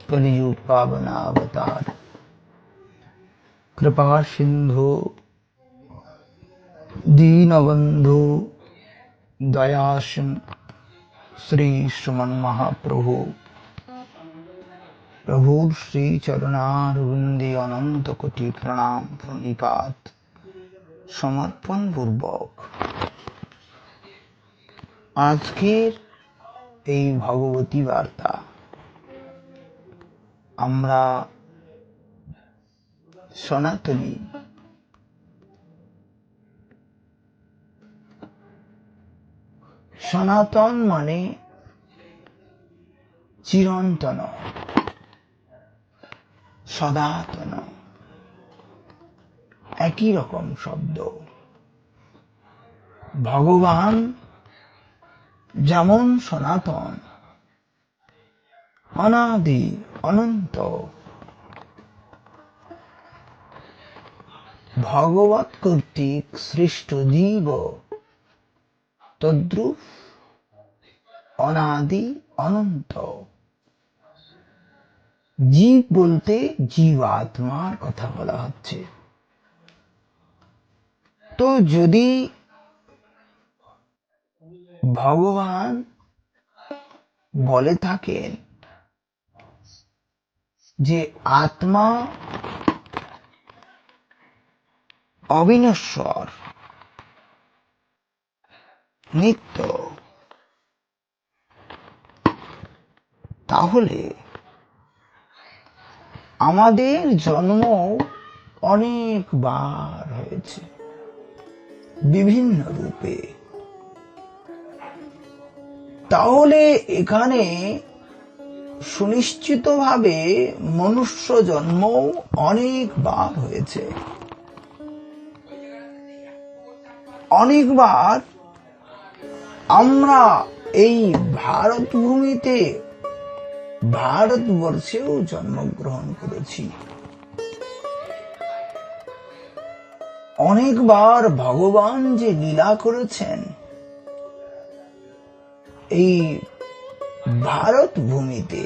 कलियुग पावनावतार कृपा सिंधु दीनबंधु दयासिन श्री सुमन महाप्रभु प्रभुर श्री चरणारविंदे अनंत कोटि प्रणाम प्रणिपात समर्पण पूर्वक আজকের এই ভগবতী বার্তা আমরা সনাতনী সনাতন মানে চিরন্তন সনাতন একই রকম শব্দ। ভগবান যেমন সনাতন অনাদি অনন্ত, ভগবৎ কর্তৃক সৃষ্ট জীব তদ্রূপ অনাদি অনন্ত। জীব বলতে জীবাত্মার কথা বলা হচ্ছে। তো যদি ভগবান বলে থাকেন যে আত্মা অবিনশ্বর, নিত্য, তাহলে আমাদের জন্ম অনেকবার হয়েছে বিভিন্ন রূপে। তাহলে এখানে সুনিশ্চিতভাবে মনুষ্য জন্ম অনেকবার হয়েছে। অনেকবার আমরা এই ভারত ভূমিতে ভারতবর্ষেও জন্মগ্রহণ করেছি। অনেকবার ভগবান যে লীলা করেছেন এই ভারত ভূমিতে,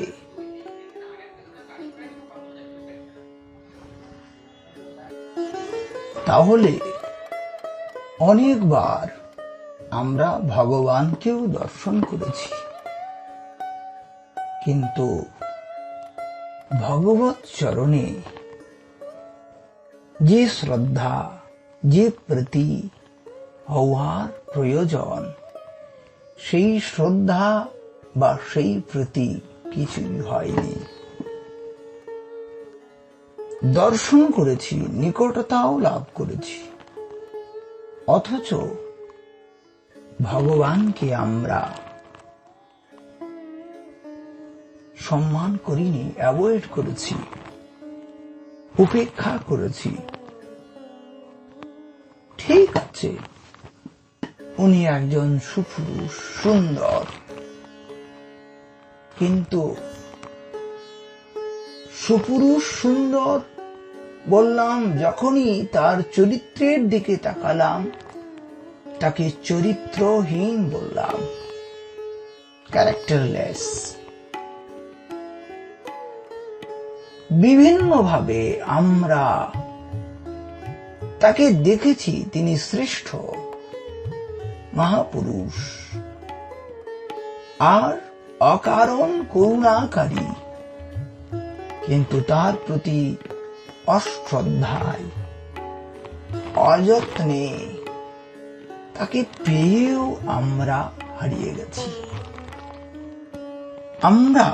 তাহলে অনেকবার আমরা ভগবানকেও দর্শন করেছি। কিন্তু ভগবৎ চরণে যে শ্রদ্ধা, যে প্রীতি হওয়ার প্রয়োজন, সেই শ্রদ্ধা বা সেই প্রীতি কিছুই হয়নি। দর্শন করেছি, নিকটতাও লাভ করেছি, অথচ ভগবানকে আমরা সম্মান করিনি, অ্যাভয়েড করেছি, উপেক্ষা করেছি। ঠিক আছে, উনি একজন সুপুরুষ, সুন্দর, কিন্তু সুপুরুষ সুন্দর বললাম, যখনই তার চরিত্রের দিকে তাকালাম তাকে চরিত্রহীন বললাম, ক্যারেক্টারলেস। বিভিন্নভাবে আমরা তাকে দেখেছি তিনি শ্রেষ্ঠ মহাপুরুষ আর অকারণ করুণাকারী, কিন্তু তার প্রতি অশ্রদ্ধায়, অযত্নে তাকে পেয়েও আমরা হারিয়ে গেছি। আমরা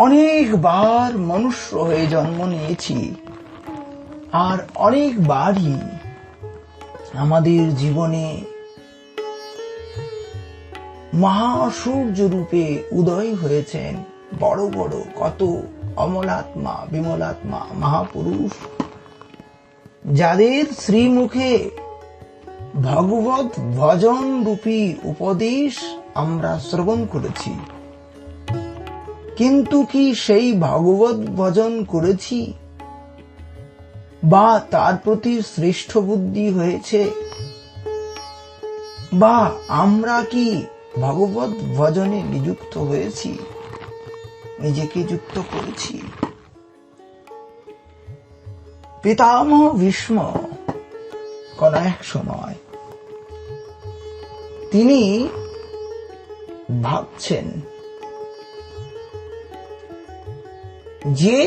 অনেকবার মনুষ্য হয়ে জন্ম নিয়েছি, আর অনেকবারই আমাদের জীবনে মহাসূর্য রূপে উদয় হয়েছেন বড় বড় কত অমলাত্মা, বিমলাত্মা, মহাপুরুষ, যাদের শ্রীমুখে ভগবত ভজন রূপী উপদেশ আমরা শ্রবণ করেছি। কিন্তু কি সেই ভগবত ভজন করেছি বা তার প্রতি শ্রেষ্ঠ বুদ্ধি হয়েছে, বা আমরা কি ভগবত ভজনে নিযুক্ত হয়েছি? নিজেকে যুক্ত করেছি। পিতামহ ভীষ্ম কোন এক সময় তিনি ভাবছেন যে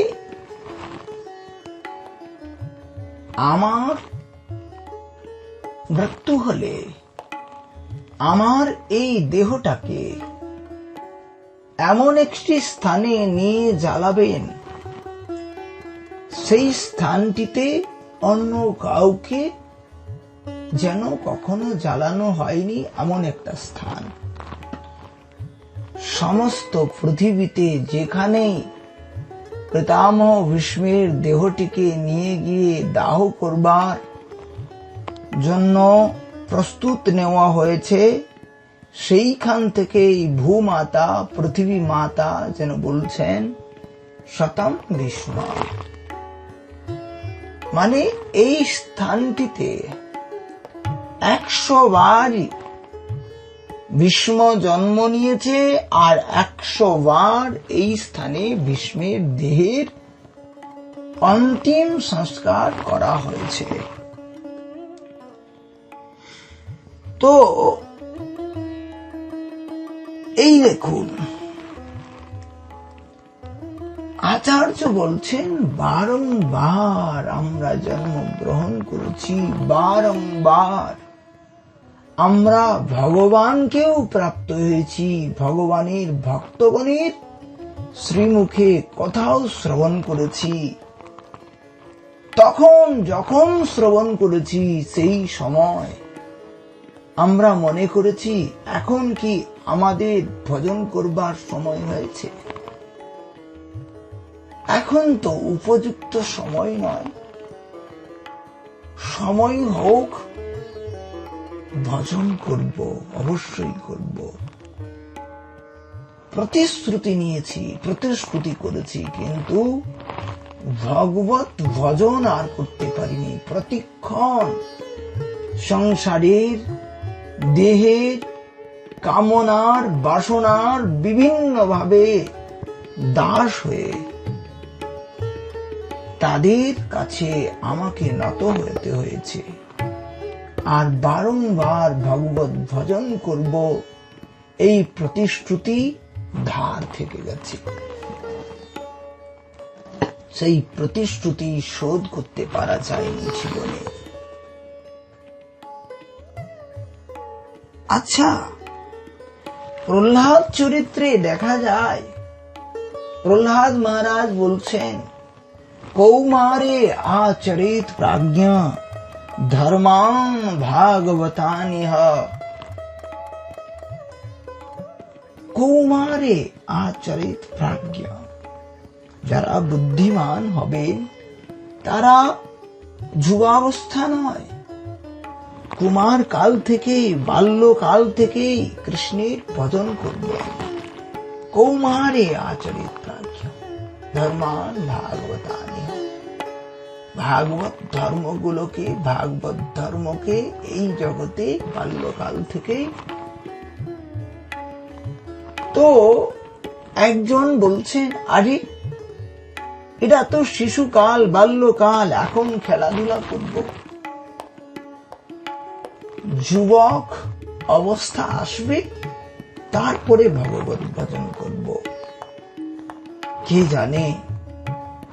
আমার মৃত্যু হলে আমার এই দেহটাকে এমন একটি স্থানে নিয়ে জ্বালাবেন, সেই স্থানটিতে অন্য কাউকে যেন কখনো জ্বালানো হয়নি, এমন একটা স্থান। সমস্ত পৃথিবীতে যেখানে পিতামহ ভীষ্মের দেহটিকে নিয়ে গিয়ে দাহ করবার জন্য প্রস্তুত নেওয়া হয়েছে, সেইখান থেকেই ভূমাতা পৃথিবী মাতা যেন বলছেন শতম ভীষ্ম, মানে এই স্থানটিতে 100 বার ভীষ্ম জন্ম নিয়েছে আর 100 বার এই স্থানে ভীষ্মের দেহের অন্তিম সংস্কার করা হয়েছে। তো এই দেখুন, আচার্য বলছেন বারংবার আমরা জন্মগ্রহণ করেছি, বারংবার আমরা ভগবানকেও প্রাপ্ত হয়েছি, ভগবানের ভক্তগণের শ্রীমুখে কথাও শ্রবণ করেছি। তখন যখন শ্রবণ করেছি সেই সময় আমরা মনে করেছি এখন কি আমাদের ভজন করবার সময় হয়েছে, এখন তো উপযুক্ত সময় নয়, সময় হোক, ভজন করব, অবশ্যই করব। প্রতিশ্রুতি নিয়েছি, প্রতিশ্রুতি করেছি, কিন্তু ভগবত ভজন আর করতে পারিনি। প্রতিক্ষণ সংসারের দেহের কামনার বাসনার বিভিন্ন ভাবে দাস হয়ে তাদের কাছে আমাকে নত হতে হয়েছে। আর বারংবার ভগবত ভজন করব এই প্রতিশ্রুতি ধার থেকে গেছে, সেই প্রতিশ্রুতি শোধ করতে পারা যায়নি জীবনে। আচ্ছা, প্রহ্লাদ চরিত্রে দেখা যায়, প্রহ্লাদ মহারাজ বলছেন কৌমারে আচরিত প্রাজ্ঞা ধর্মাং ভাগবতানিহ। কৌমারে আচরিত প্রাজ্ঞা, যারা বুদ্ধিমান হবেন তারা যুবাবস্থা নয়, কুমার কাল থেকেই, বাল্যকাল থেকেই কৃষ্ণের ভজন করবেন। কৌমারে আচরিত প্রাজ্ঞা ধর্মান ভাগবতানি, ভাগবত ধর্মগুলোকে, ভাগবত ধর্মকে এই জগতে বাল্যকাল থেকেই। তো একজন বলছেন আরে এটা তো শিশুকাল, বাল্যকাল, এখন খেলাধুলা করব, যুবক অবস্থা আসবে তারপরে ভগবত ভজন করব। কে জানে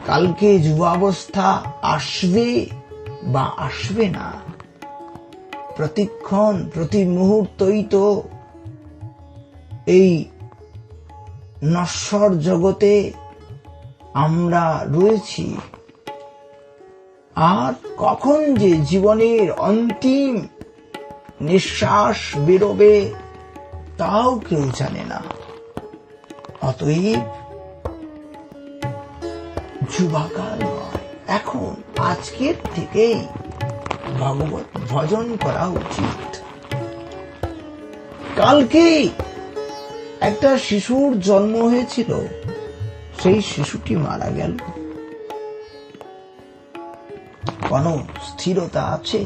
কালকে যুবাবস্থা আসবে বা আসবে না। প্রতিক্ষণ প্রতি মুহূর্তই তো এই নশ্বর জগতে আমরা রয়েছি, আর কখন যে জীবনের অন্তিম নিঃশ্বাস বেরোবে তাও কেউ জানে না। অতএব যুবাকাল নয়, এখন আজকের থেকেই ভগবত ভজন করা উচিত। কালকে একটা শিশুর জন্ম হয়েছিল, সেই শিশুটি মারা গেল, কোন স্থিরতা আছে?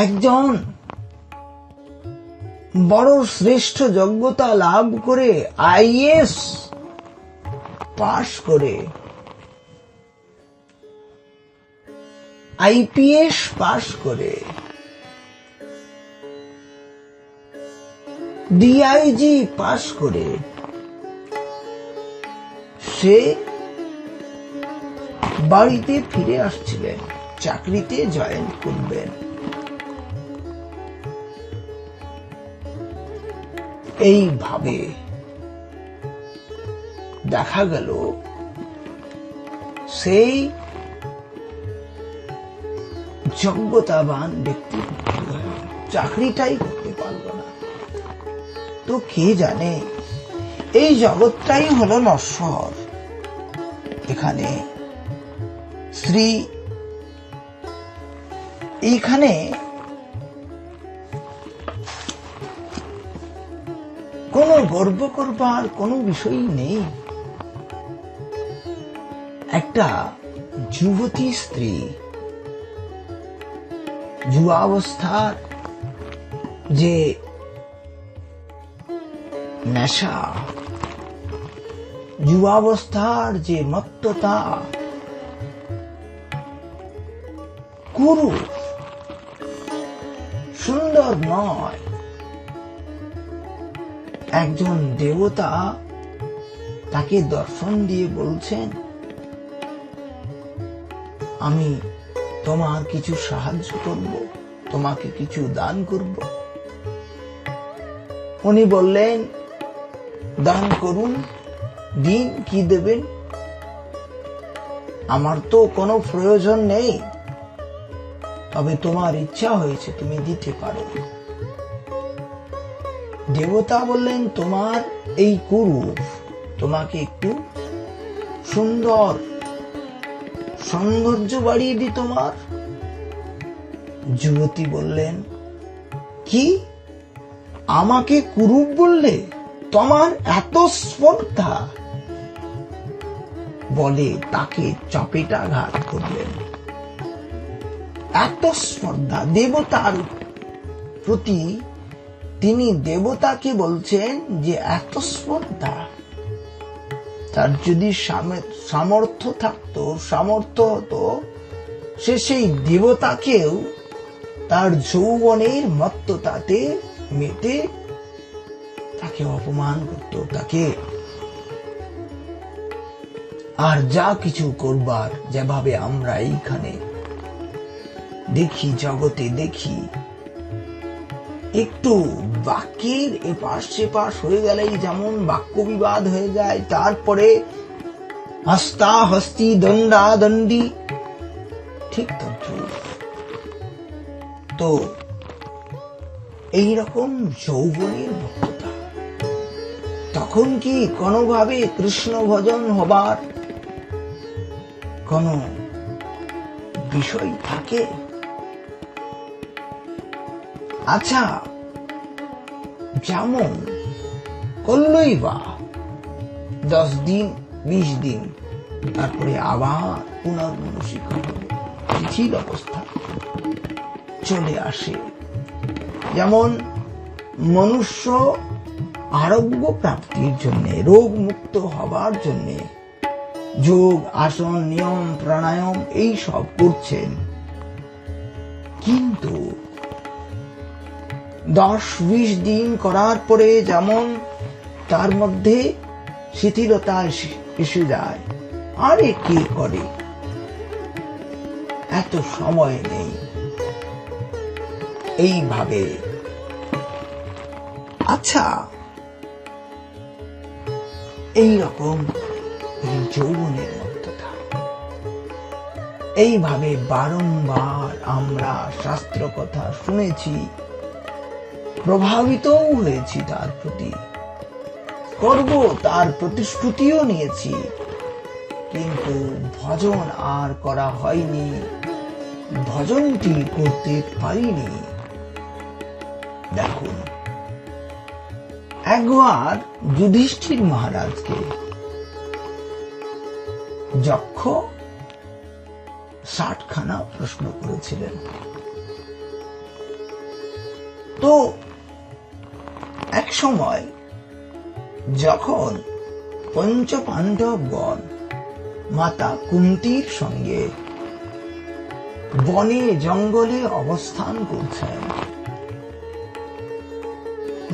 একজন বড় শ্রেষ্ঠ যোগ্যতা লাভ করে আইএএস পাশ করে, আইপিএস পাশ করে, ডিআইজি পাশ করে সে বাড়িতে ফিরে আসছিলেন, চাকরিতে জয়েন করবেন। এইভাবে দেখা গেল সেই যোগ্যতাবান ব্যক্তি চাকরিটাই করতে পারল না। তো কে জানে, এই জগৎটাই হলো নশ্বর। এখানে এইখানে কোনো গর্ব করবার কোনো বিষয় নেই। একটা যুবতী স্ত্রী যুবাবস্থার যে নেশা, যুবাবস্থার যে মত্ততা, কুরু সুন্দর নয়। একজন দেবতা তাকে দর্শন দিয়ে বলছেন, আমি তোমার কিছু সাহায্য করব, তোমাকে কিছু দান করব। উনি বললেন, দান করুন, দিন, কি দেবেন? আমার তো কোনো প্রয়োজন নেই, তবে তোমার ইচ্ছা হয়েছে, তুমি দিতে পারো। দেবতা বললেন, তোমার এই কুরূপ, তোমাকে একটু সৌন্দর্য বাড়িয়ে দি তোমার। যুবতী বললেন, কি আমাকে কুরূপ বললে? তোমার এত স্পর্ধা? বলে তাকে চপেটাঘাত করলেন। এত স্পর্ধা দেবতার প্রতি, তিনি দেবতাকে বলছেন যে এত স্পর্ধা। তার যদি সামর্থ্য হতো, সে সেই দেবতাকেও তার যৌবনের মত্ততাতে মেতে তাকে অপমান করত, তাকে আর যা কিছু করবার, যেভাবে আমরা এইখানে দেখি, জগতে দেখি, একটু বাক্যের এপাশ সেপাশ হয়ে গেলেই যেমন বাক্য বিবাদ হয়ে যায়, তারপরে হস্তা হস্তি, দণ্ডা দণ্ডি, ঠিক তো এইরকম যৌবনের মত্ততা। তখন কি কোনোভাবে কৃষ্ণ ভজন হবার কোন বিষয় থাকে? আচ্ছা, যেমন করলই বা 10 দিন 20 দিন, তারপরে আবার পুনর্মনসিক হবে, শিথিল অবস্থা চলে আসে। যেমন মনুষ্য আরোগ্য প্রাপ্তির জন্য, রোগ মুক্ত হবার জন্য যোগ, আসন, নিয়ম, প্রাণায়াম এই সব করছেন, কিন্তু 10-20 দিন করার পরে যেমন তার মধ্যে শিথিলতা এসে যায়, আরে কে করে, এত সময় নেই, এইভাবে। আচ্ছা, এইরকম যৌবনের মত্ততা, এইভাবে বারংবার আমরা শাস্ত্র কথা শুনেছি, প্রভাবিতও হয়েছি, তার প্রতি করব তার প্রতিশ্রুতিও নিয়েছি, কিন্তু ভজন আর করা হয়নি, ভজনটি করতে পারিনি। দেখুন, একবার যুধিষ্ঠির মহারাজকে যক্ষ 60খানা প্রশ্ন করেছিলেন। তো এক সময় যখন পঞ্চপাণ্ডবগণ মাতা কুন্তির সঙ্গে বনে জঙ্গলে অবস্থান করছেন,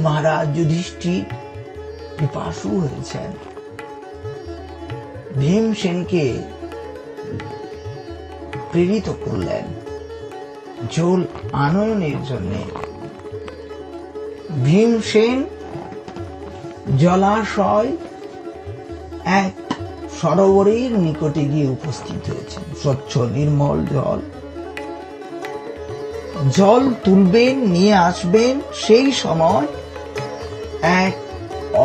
মহারাজ যুধিষ্ঠির পিপাসু হয়েছেন। ভীমসেনকে প্রেরিত করলেন জল আনয়নের জন্য। ভীমসেন জলাশয় এক সরোবরের নিকটে গিয়ে উপস্থিত হয়েছেন। স্বচ্ছ নির্মল জল, জল তুলবেন, নিয়ে আসবেন। সেই সময় এক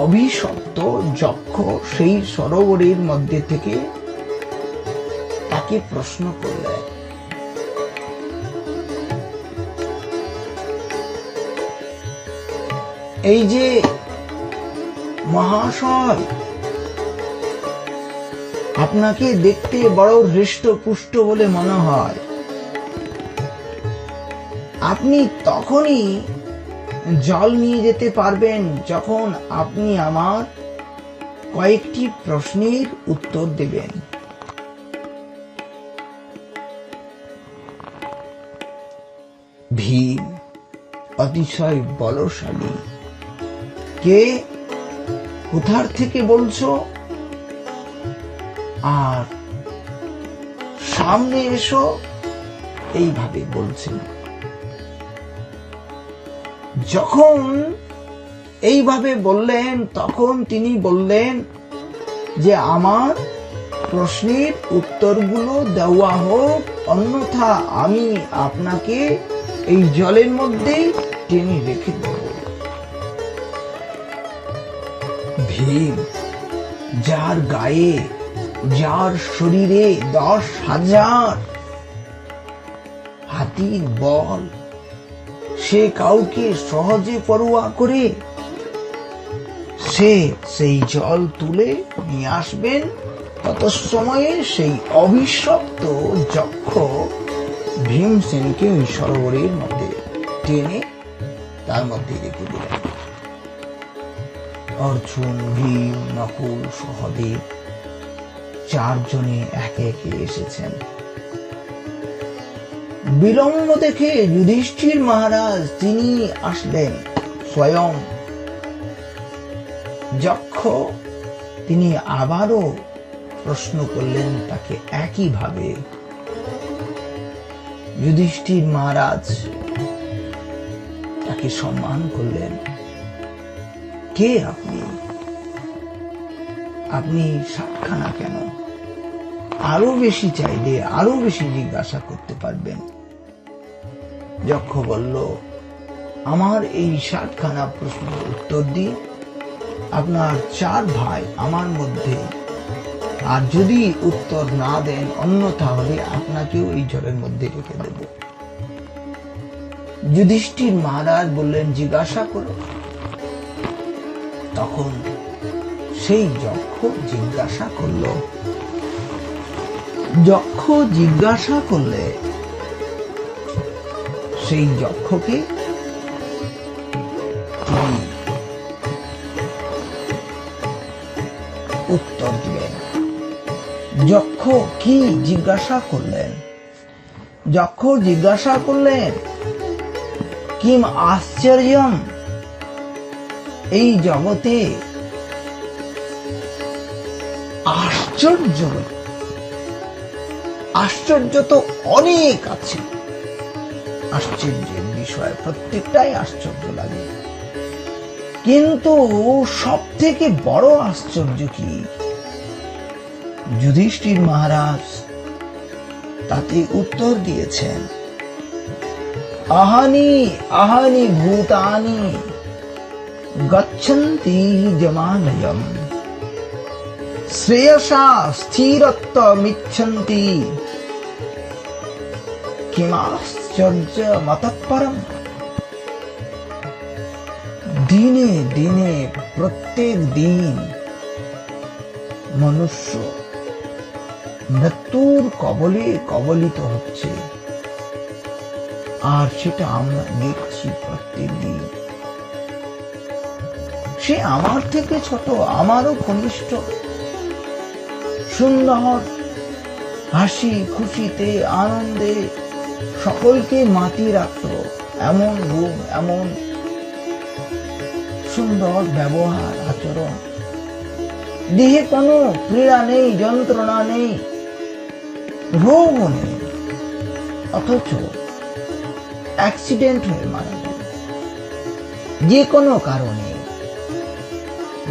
অভিশপ্ত যক্ষ সেই সরোবরের মধ্যে থেকে তাকে প্রশ্ন করলেন, এই যে মহাশয়, আপনাকে দেখতে বড় হৃষ্টপুষ্ট বলে মনে হয়, আপনি তখনই জল নিয়ে যেতে পারবেন যখন আপনি আমার কয়েকটি প্রশ্নের উত্তর দেবেন। ভীম অতিশয় বলশালী। কে, কোথার থেকে বলছো, আর সামনে এসো, এইভাবে বলছেন। যখন এইভাবে বললেন তখন তিনি বললেন যে আমার প্রশ্নের উত্তরগুলো দেওয়া হোক, অন্যথা আমি আপনাকে এই জলের মধ্যেই টেনে রেখে দেব। ভীম, যার গায়ে, যার শরীরে 10,000 হাতির বল, সে কাউকে সহজে পরোয়া করে? সে সেই জল তুলে নিয়ে আসবেন। তত সময়ে সেই অভিশপ্ত যক্ষ ভীমসেনকে ওই সরোবরের মধ্যে টেনে তার মধ্যে রেখে দিলেন। অর্জুন, ভীম, নকুল, সহদেব 4 জনে একে একে এসেছেন। বিলম্ব দেখে যুধিষ্ঠির মহারাজ তিনি আসলেন স্বয়ং। যক্ষ তিনি আবারও প্রশ্ন করলেন তাকে একইভাবে। যুধিষ্ঠির মহারাজ তাকে সম্মান করলেন। কে আপনি? আপনি সাতখানা কেন? আরো বেশি চাইলে আরো বেশি জিজ্ঞাসা করতে পারবেন। যক্ষ বলল, আমার এই 7খানা প্রশ্নের উত্তর দিন। আপনার 4 ভাই আমার মধ্যে, আর যদি উত্তর না দেন অন্যথা হলে আপনাকেও এই জলের মধ্যে রেখে দেব। যুধিষ্ঠির মহারাজ বললেন, জিজ্ঞাসা করো। তখন সেই যক্ষ জিজ্ঞাসা করল। যক্ষ জিজ্ঞাসা করলে সেই যক্ষকে উত্তর দিলেন। যক্ষ কি জিজ্ঞাসা করলেন? যক্ষ জিজ্ঞাসা করলেন, কিম আশ্চর্যম, এই জগতে আশ্চর্য, আশ্চর্য তো অনেক আছে। আশ্চর্যের বিষয় প্রত্যেকটাই আশ্চর্য লাগে, কিন্তু সব থেকে বড় আশ্চর্য কি? যুধিষ্ঠির মহারাজ তাতে উত্তর দিয়েছেন, আহানি আহানি ভূতানি গচ্ছন্তি জমানয়ম শ্রেয়সা স্থিরত্বমিচ্ছন্তি কিমাশ্চর্য মতঃপরম। দিনে দিনে প্রত্যেক দিন মনুষ্য মৃত্যুর কবলে কবলিত হচ্ছে, আর সেটা আমরা দেখছি প্রত্যেক দিন। সে আমার থেকে ছোট, আমারও কনিষ্ঠ। সুন্দর হাসি খুশিতে আনন্দে সকলকে মাতিয়ে রাখত, এমন গুণ, এমন সুন্দর ব্যবহার আচরণ। দেহে কোনো পীড়া নেই, যন্ত্রণা নেই, রোগও নেই, অথচ অ্যাক্সিডেন্ট হয়ে মারা গেল। যে কোনো কারণে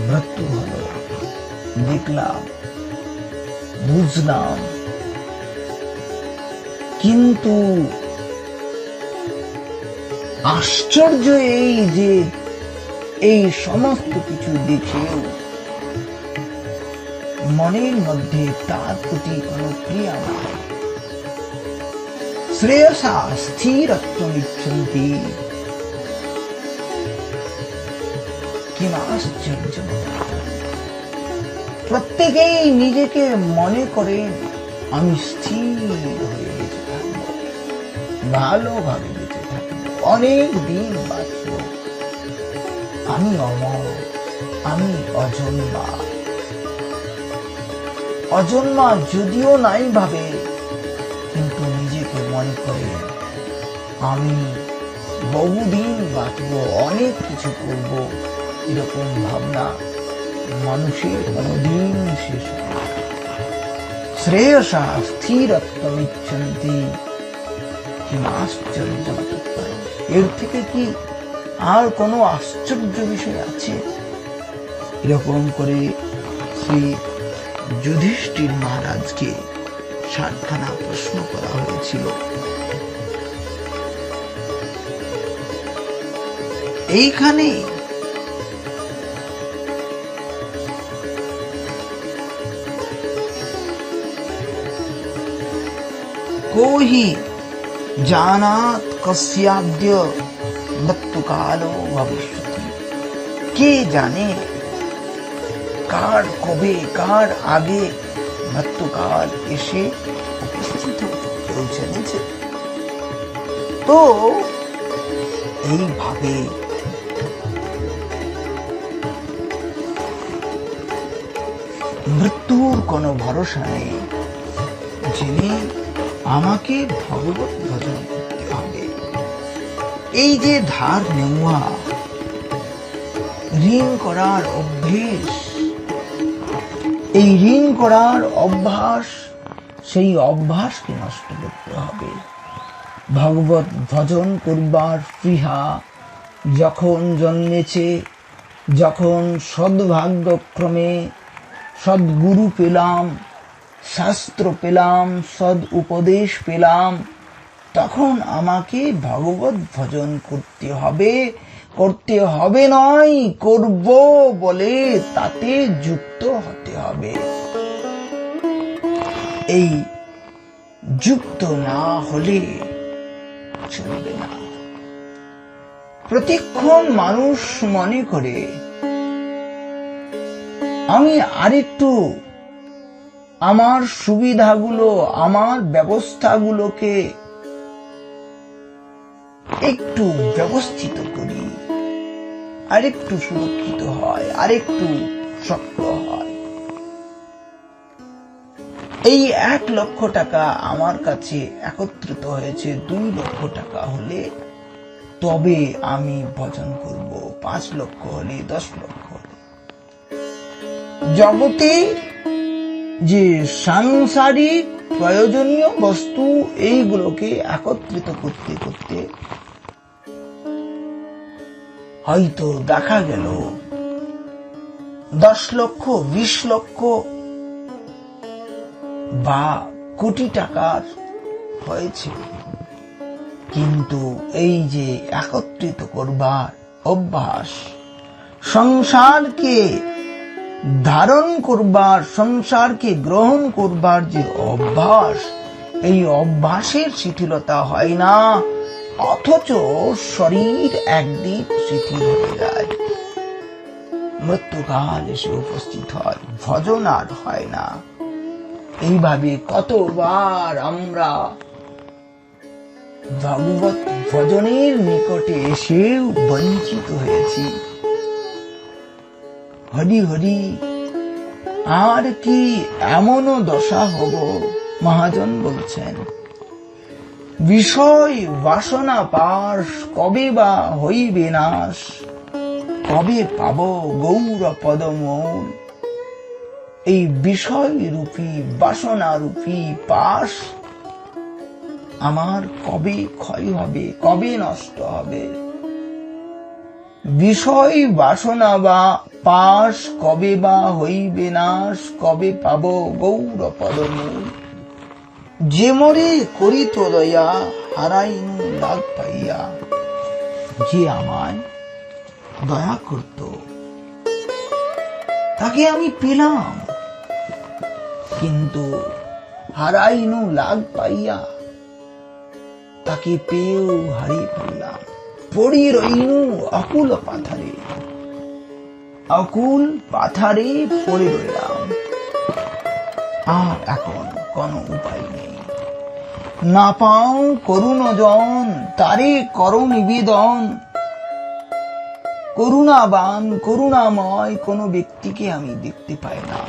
মৃত্যু হলো। দেখলাম, বুঝলাম, কিন্তু আশ্চর্য এই যে এই সমস্ত কিছু দেখেও মনের মধ্যে তার প্রতি কোন ক্রিয়া নাই। শ্রেয়সা স্থিরত্বমিচ্ছন্তি। কিম আশ্চর্য! প্রত্যেকেই নিজেকে মনে করেন আমি স্থির হয়ে বেঁচে থাকবো, ভালোভাবে বেঁচে থাকবো, অনেক দিন বাঁচব, আমি অমর, আমি অজন্মা। অজন্মা যদিও নাই ভাবে, কিন্তু নিজেকে মনে করে আমি বহুদিন বাঁচব, অনেক কিছু করব, এরকম ভাবনা মানুষের কোনদিন শেষ হয় না। শ্রেয়সা স্থিরত্বমিচ্ছন্তি। কিম আশ্চর্য! এর থেকে কি আর কোনো আশ্চর্য বিষয় আছে? এরকম করে শ্রী যুধিষ্ঠির মহারাজকে 7খানা প্রশ্ন করা হয়েছিল। এইখানে কোহি জানাত কস্যাদ্য মৃত্যুকালো ভবিষ্যতি। কে জানে কার কবে, কার আগে মৃত্যুকাল এসে উপস্থিত কেউ জেনেছে? তো এইভাবে মৃত্যুর কোনো ভরসা নেই, জেনে আমাকে ভগবত ভজন করতে হবে। এই যে ধার নেওয়া, ঋণ করার অভ্যেস, এই ঋণ করার অভ্যাস, সেই অভ্যাসকে নষ্ট করতে হবে। ভগবত ভজন করবার স্পৃহা যখন জন্মেছে, যখন সদ্ভাগ্যক্রমে সদ্গুরু পেলাম, শাস্ত্র পেলাম, সদ উপদেশ পেলাম, তখন আমাকে ভগবত ভজন করতে হবে। করতে হবে নয়, করব বলে তাতে যুক্ত হতে হবে। এই যুক্ত না হলে চলবে না। প্রতিক্ষণ মানুষ মনে করে আমি আরেকটু আমার সুবিধাগুলো, আমার ব্যবস্থাগুলোকে একটু ব্যবস্থিত করি, আরেকটু সুরক্ষিত হয়, আরেকটু শক্ত হয়। এই 1 লক্ষ টাকা আমার কাছে একত্রিত হয়েছে, 2 লক্ষ টাকা হলে তবে আমি ভজন করব, 5 লক্ষ হলে, 10 লক্ষ হলে। জগতে যে সাংসারিক প্রয়োজনীয় বস্তু, এইগুলোকে একত্রিত করতে করতে হয়তো দেখা গেল 10 লক্ষ, 20 লক্ষ বা কোটি টাকার হয়েছে, কিন্তু এই যে একত্রিত করবার অভ্যাস, সংসারকে ধারণ করবার, সংসারকে গ্রহণ করবার যে অভ্যাস, এই অভ্যাসের শিথিলতা হয় না, অথচ শরীর একদিন শিথিল হয়ে যায়, মৃত্যুকাল এসে উপস্থিত হয়, ভজন আর হয় না। এইভাবে কতবার আমরা ভগবত ভজনের নিকটে এসেও বঞ্চিত হয়েছি। হরি হরি, আর কি এমনও দশা হব? মহাজন বলছেন, বিষয় বাসনা পাশ কবে বা হইবে নাশ, কবে পাব গৌর পদমূল। এই বিষয় রূপী বাসনা রূপী পাশ আমার কবে ক্ষয় হবে, কবে নষ্ট হবে? বিষয় বাসনা বা পাশ কবে বা হইবে নাশ, কবে পাব গৌর পদমূল। যে মরে করিত দয়া, হারাইনু লাগ পাইয়া। যে আমায় দয়া করত, তাকে আমি পেলাম, কিন্তু হারাইনু লাগ পাইয়া, তাকে পেয়েও হারিয়ে ফেললাম। পড়ি রইনু অকুল পাথারে, অকুল পাথারে পড়ে রইলাম। আর এখন কোনো উপায় নেই। না পাও করুণ জন, তারে করো নিবেদন। করুণাবান করুণাময় কোন ব্যক্তিকে আমি দেখতে পাই না,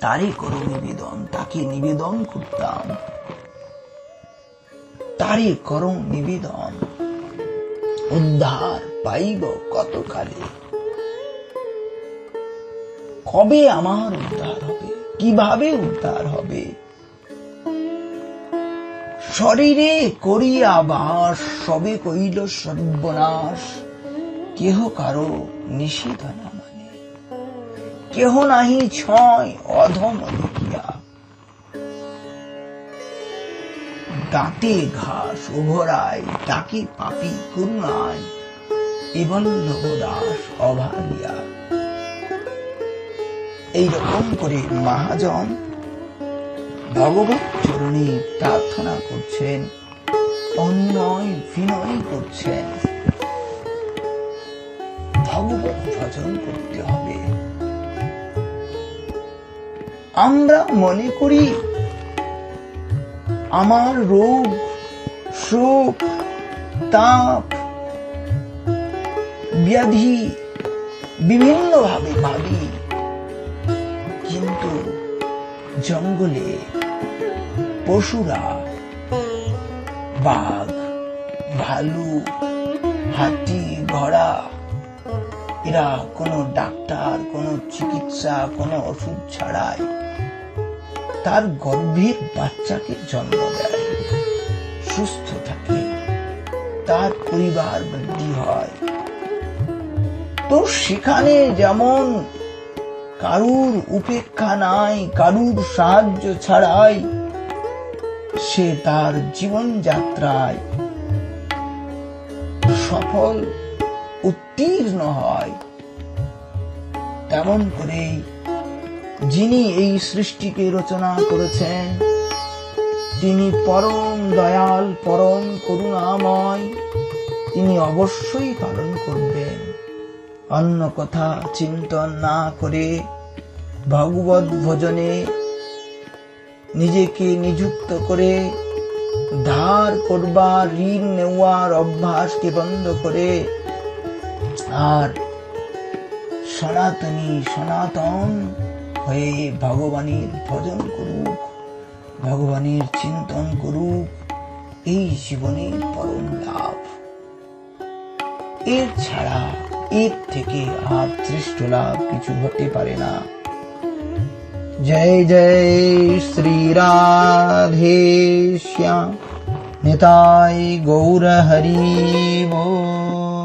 তারে করো নিবেদন। তাকে নিবেদন করতাম, তারে করো নিবেদন। উদ্ধার পাইব কতকালে, কবে আমার উদ্ধার হবে, কিভাবে উদ্ধার হবে? শরীরে করিয়া বাস, সবে কইল সর্বনাশ। কেহ কারো নিষেধ না মানে, কেহ নাহি ছয় অধম দেখিয়া। দাঁতে ঘাস উভরায়, তাকে পাপী করুণায়, এবল্লভ দাস অভাগিয়া। এইরকম করে মহাজন ভগবত চরণে প্রার্থনা করছেন, অনুনয় বিনয় করছেন। ভগবত ভজন করতে হবে। আমরা মনে করি আমার রোগ শোক তাপ ব্যাধি বিভিন্ন ভাবে ভাবি, কিন্তু জঙ্গলে পশুরা, বাঘ ভালু হাতি ঘোড়া, এরা কোনো ডাক্তার কোনো চিকিৎসা কোনো ওষুধ ছাড়াই তার গর্ভের বাচ্চাকে জন্ম দেয়, সুস্থ থাকে, তার পরিবার বৃদ্ধি হয়। তো সেখানে যেমন কারুর উপেক্ষা নাই, কারুর সাহায্য ছাড়াই সে তার জীবনযাত্রায় সফল উত্তীর্ণ হয়, তেমন করেই যিনি এই সৃষ্টিকে রচনা করেছেন তিনি পরম দয়াল পরম করুণাময়, তিনি অবশ্যই পালন করবেন। অন্য কথা চিন্তন না করে ভগবত ভজনে নিজেকে নিযুক্ত করে ধার করবার ঋণ নেওয়ার অভ্যাসকে বন্ধ করে আর সনাতন হয়ে ভগবানের ভজন করুক, ভগবানের চিন্তন করুক, এই জীবনের পরম লাভ। এর ছাড়া এর থেকে আর শ্রেষ্ঠ লাভ কিছু হতে পারে না। জয় জয় শ্রী রাধে শ্যাম, নিতাই গৌর হরি বল।